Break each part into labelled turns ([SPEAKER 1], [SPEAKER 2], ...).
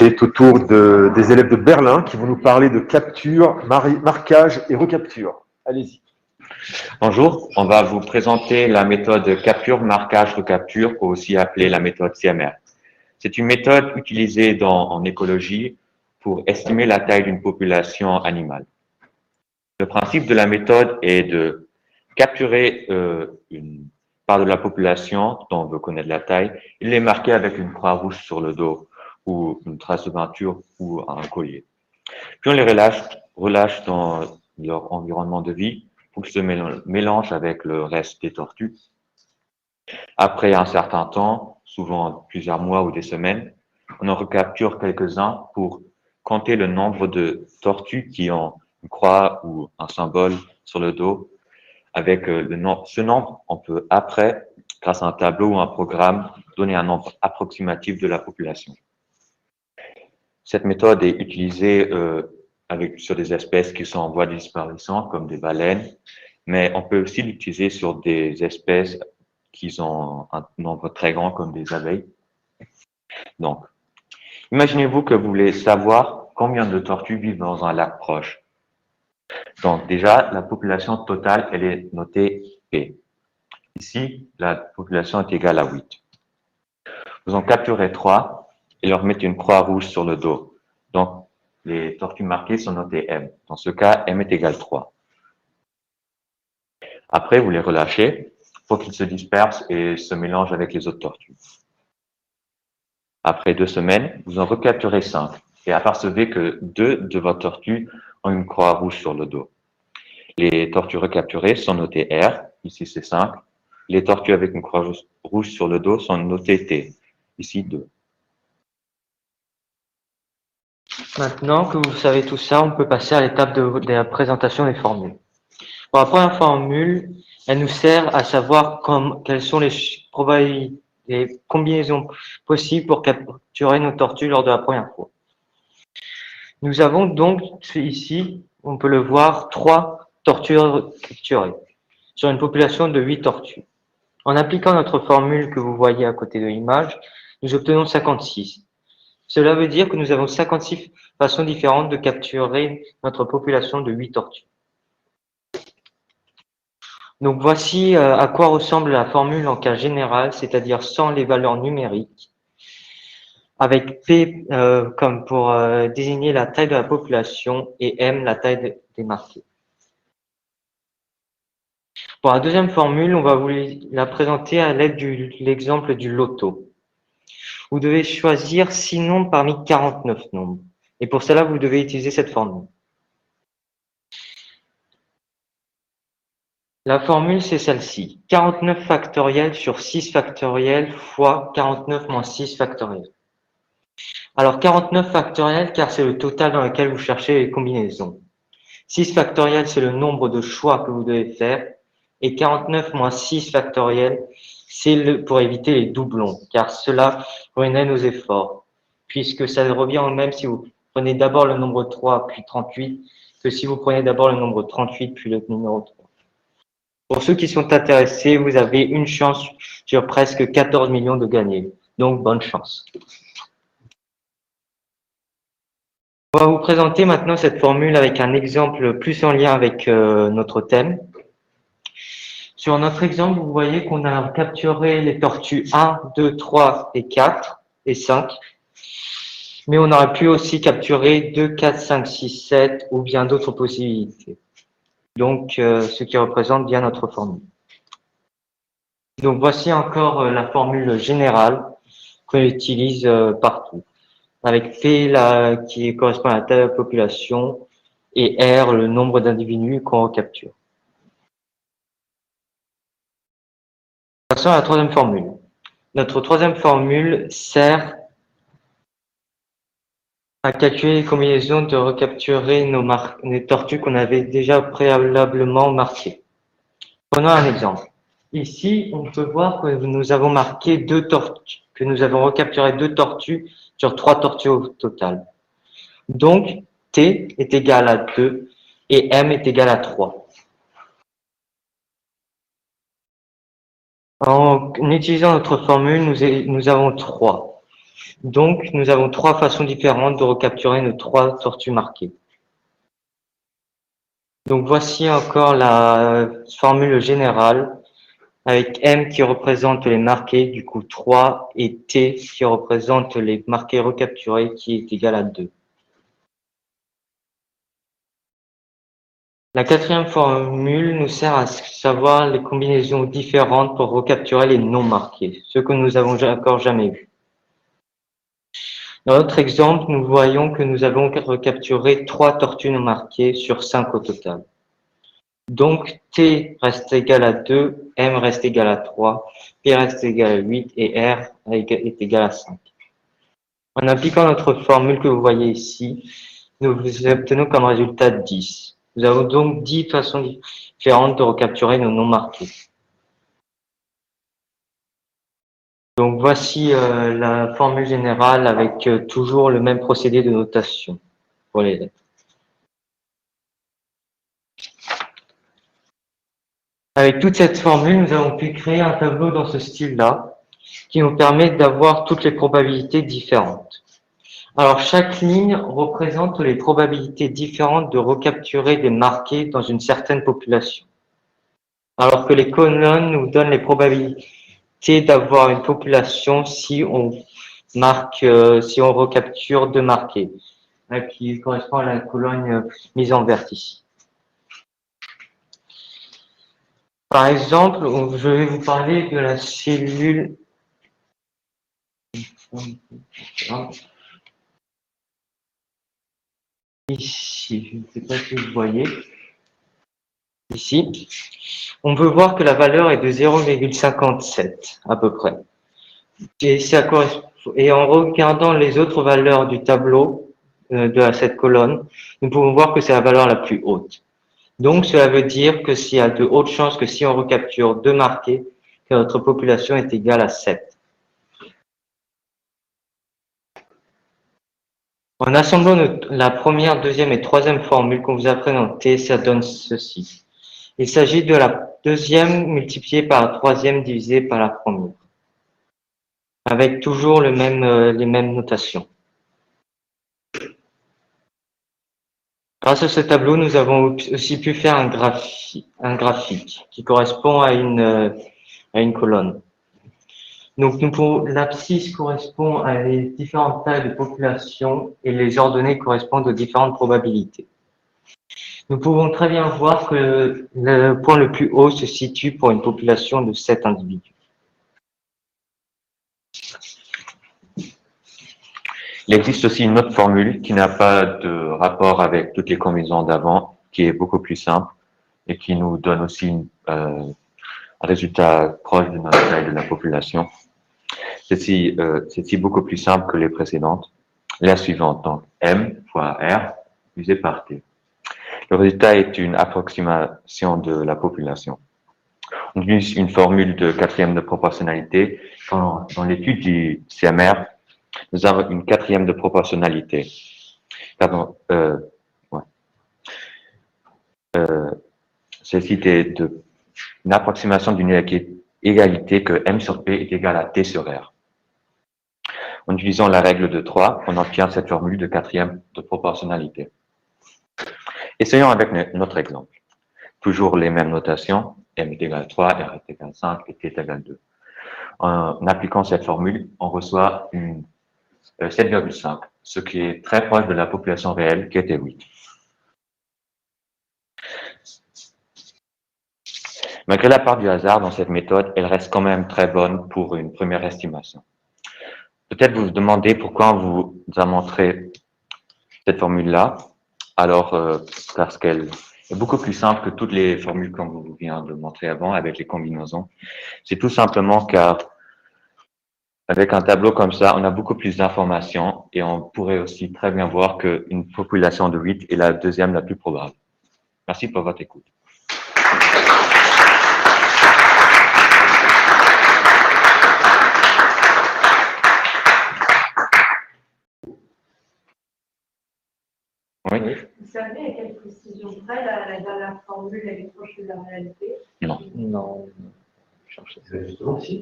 [SPEAKER 1] qui est autour des élèves de Berlin qui vont nous parler de capture, marquage et recapture. Allez-y.
[SPEAKER 2] Bonjour, on va vous présenter la méthode capture, marquage, recapture, aussi appelée la méthode CMR. C'est une méthode utilisée en écologie pour estimer la taille d'une population animale. Le principe de la méthode est de capturer une part de la population dont on veut connaître la taille et les marquer avec une croix rouge sur le dos ou une trace de peinture ou un collier. Puis on les relâche dans leur environnement de vie pour qu'ils se mélangent avec le reste des tortues. Après un certain temps, souvent plusieurs mois ou des semaines, on en recapture quelques-uns pour compter le nombre de tortues qui ont une croix ou un symbole sur le dos. Avec ce nombre, on peut après, grâce à un tableau ou un programme, donner un nombre approximatif de la population. Cette méthode est utilisée sur des espèces qui sont en voie de disparition, comme des baleines, mais on peut aussi l'utiliser sur des espèces qui ont un nombre très grand, comme des abeilles. Donc, imaginez-vous que vous voulez savoir combien de tortues vivent dans un lac proche. Donc, déjà, la population totale, elle est notée P. Ici, la population est égale à 8. Vous en capturez 3 et leur mettez une croix rouge sur le dos. Donc, les tortues marquées sont notées M. Dans ce cas, M est égal à 3. Après, vous les relâchez pour qu'ils se dispersent et se mélangent avec les autres tortues. Après 2 semaines, vous en recapturez 5 et apercevez que 2 de vos tortues ont une croix rouge sur le dos. Les tortues recapturées sont notées R, ici c'est 5. Les tortues avec une croix rouge sur le dos sont notées T, ici 2.
[SPEAKER 3] Maintenant que vous savez tout ça, on peut passer à l'étape de la présentation des formules. Pour la première formule, elle nous sert à savoir quelles sont les probabilités, les combinaisons possibles pour capturer nos tortues lors de la première fois. Nous avons donc ici, on peut le voir, 3 tortues capturées sur une population de 8 tortues. En appliquant notre formule que vous voyez à côté de l'image, nous obtenons 56. Cela veut dire que nous avons 56 façons différentes de capturer notre population de 8 tortues. Donc voici à quoi ressemble la formule en cas général, c'est-à-dire sans les valeurs numériques, avec P comme pour désigner la taille de la population et M la taille des marqués. Pour la deuxième formule, on va vous la présenter à l'aide de l'exemple du loto. Vous devez choisir 6 nombres parmi 49 nombres. Et pour cela, vous devez utiliser cette formule. La formule, c'est celle-ci. 49 factoriel sur 6 factoriel fois 49 moins 6 factoriel. Alors, 49 factoriel, car c'est le total dans lequel vous cherchez les combinaisons. 6 factoriel, c'est le nombre de choix que vous devez faire. Et 49 moins 6 factoriel, c'est pour éviter les doublons, car cela ruinait nos efforts, puisque ça revient au même si vous prenez d'abord le nombre 3 puis 38, que si vous prenez d'abord le nombre 38 puis le numéro 3. Pour ceux qui sont intéressés, vous avez une chance sur presque 14 millions de gagner. Donc, bonne chance. On va vous présenter maintenant cette formule avec un exemple plus en lien avec notre thème. Sur notre exemple, vous voyez qu'on a capturé les tortues 1, 2, 3 et 4 et 5. Mais on aurait pu aussi capturer 2, 4, 5, 6, 7 ou bien d'autres possibilités. Donc, ce qui représente bien notre formule. Donc, voici encore la formule générale qu'on utilise partout. Avec P qui correspond à la taille de la population et R, le nombre d'individus qu'on capture. Passons à la troisième formule. Notre troisième formule sert à calculer les combinaisons de recapturer les tortues qu'on avait déjà préalablement marquées. Prenons un exemple. Ici, on peut voir que nous avons marqué 2 tortues, que nous avons recapturé 2 tortues sur 3 tortues au total. Donc, T est égal à 2 et M est égal à 3. En utilisant notre formule, nous avons 3. Donc, nous avons trois façons différentes de recapturer nos trois tortues marquées. Donc, voici encore la formule générale avec M qui représente les marqués, du coup 3, et T qui représente les marqués recapturés qui est égal à 2. La quatrième formule nous sert à savoir les combinaisons différentes pour recapturer les non marqués, ce que nous avons encore jamais vu. Dans notre exemple, nous voyons que nous avons recapturé 3 tortues non marquées sur 5 au total. Donc, T reste égal à 2, M reste égal à 3, P reste égal à 8 et R est égal à 5. En appliquant notre formule que vous voyez ici, nous obtenons comme résultat 10. Nous avons donc 10 façons différentes de recapturer nos non marqués. Donc voici la formule générale avec toujours le même procédé de notation pour les lettres. Avec toute cette formule, nous avons pu créer un tableau dans ce style-là qui nous permet d'avoir toutes les probabilités différentes. Alors chaque ligne représente les probabilités différentes de recapturer des marqués dans une certaine population. Alors que les colonnes nous donnent les probabilités d'avoir une population si on marque, si on recapture 2 marqués, qui correspond à la colonne mise en vert ici. Par exemple, je vais vous parler de la cellule. Ici, je ne sais pas si vous voyez. Ici, on peut voir que la valeur est de 0,57 à peu près. Et en regardant les autres valeurs du tableau de cette colonne, nous pouvons voir que c'est la valeur la plus haute. Donc, cela veut dire que s'il y a de hautes chances que si on recapture 2 marqués, que notre population est égale à 7. En assemblant la première, deuxième et troisième formule qu'on vous a présentée, ça donne ceci. Il s'agit de la deuxième multipliée par la troisième divisée par la première, avec toujours les mêmes notations. Grâce à ce tableau, nous avons aussi pu faire un graphique qui correspond à une colonne. Donc, l'abscisse correspond à les différentes tailles de population et les ordonnées correspondent aux différentes probabilités. Nous pouvons très bien voir que le point le plus haut se situe pour une population de 7 individus.
[SPEAKER 2] Il existe aussi une autre formule qui n'a pas de rapport avec toutes les combinaisons d'avant, qui est beaucoup plus simple et qui nous donne aussi un résultat proche de notre taille de la population. C'est beaucoup plus simple que les précédentes. La suivante, donc M fois R divisé par T. Le résultat est une approximation de la population. On utilise une formule de quatrième de proportionnalité. Dans l'étude du CMR, nous avons une quatrième de proportionnalité. Pardon, celle-ci est une approximation d'une égalité que M sur P est égal à T sur R. En utilisant la règle de 3, on obtient cette formule de quatrième de proportionnalité. Essayons avec notre exemple. Toujours les mêmes notations, M est égal à 3, R est égal à 5 et T est égal à 2. En appliquant cette formule, on reçoit 7,5, ce qui est très proche de la population réelle qui était 8. Malgré la part du hasard dans cette méthode, elle reste quand même très bonne pour une première estimation. Peut-être vous vous demandez pourquoi on vous a montré cette formule-là. Alors, parce qu'elle est beaucoup plus simple que toutes les formules qu'on vous vient de montrer avant avec les combinaisons. C'est tout simplement car avec un tableau comme ça, on a beaucoup plus d'informations et on pourrait aussi très bien voir qu'une population de 8 est la deuxième la plus probable. Merci pour votre écoute. Oui.
[SPEAKER 4] Vous savez à quelle précision près la dernière formule elle est proche de la réalité?
[SPEAKER 2] Non.
[SPEAKER 3] Non.
[SPEAKER 1] Justement, si.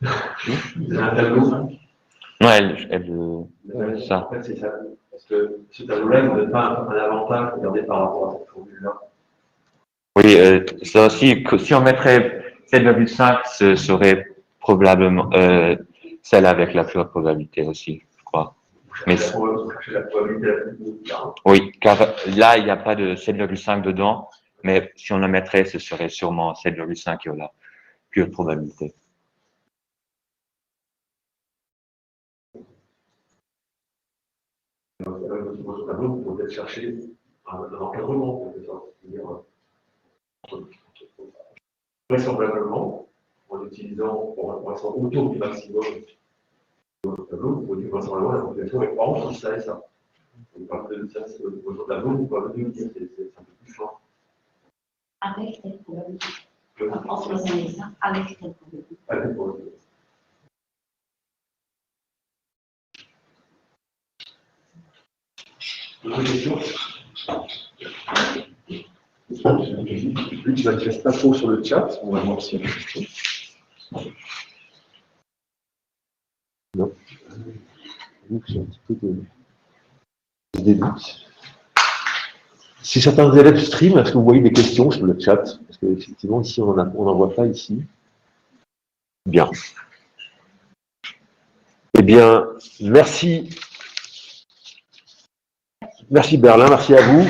[SPEAKER 1] Vous avez un tableau.
[SPEAKER 2] Non,
[SPEAKER 1] En fait, c'est ça. Parce que ce tableau-là, il ne donne pas un avantage, regardez, par rapport à cette formule-là.
[SPEAKER 2] Oui, ça aussi, si on mettrait 7,5, ce serait probablement celle avec la plus haute probabilité aussi, je crois. Mais
[SPEAKER 1] Chercher la probabilité la plus haute.
[SPEAKER 2] oui, car là, il n'y a pas de 7,5 dedans, mais si on la mettrait, ce serait sûrement 7,5 qui a la plus haute probabilité.
[SPEAKER 1] Dans ce tableau, vous pouvez peut-être chercher un encadrement, vraisemblablement, en utilisant, pour être autour du maximum de votre tableau, vous pouvez dire vraisemblablement la population est entre ça et ça. Donc, pas de ça, c'est votre tableau, vous pouvez le dire, c'est un peu plus fort.
[SPEAKER 4] Avec cette probabilité. Entre ça et ça, avec cette probabilité.
[SPEAKER 1] Avec probabilité. D'autres questions? Lui, tu manifestes pas trop sur le chat, on va voir s'il y a des questions. Non. Donc, j'ai un petit peu des doutes. Si certains élèves stream, est-ce que vous voyez des questions sur le chat? Parce qu'effectivement, ici, on n'en voit pas ici. Bien. Eh bien, merci. Merci Berlin, merci à vous.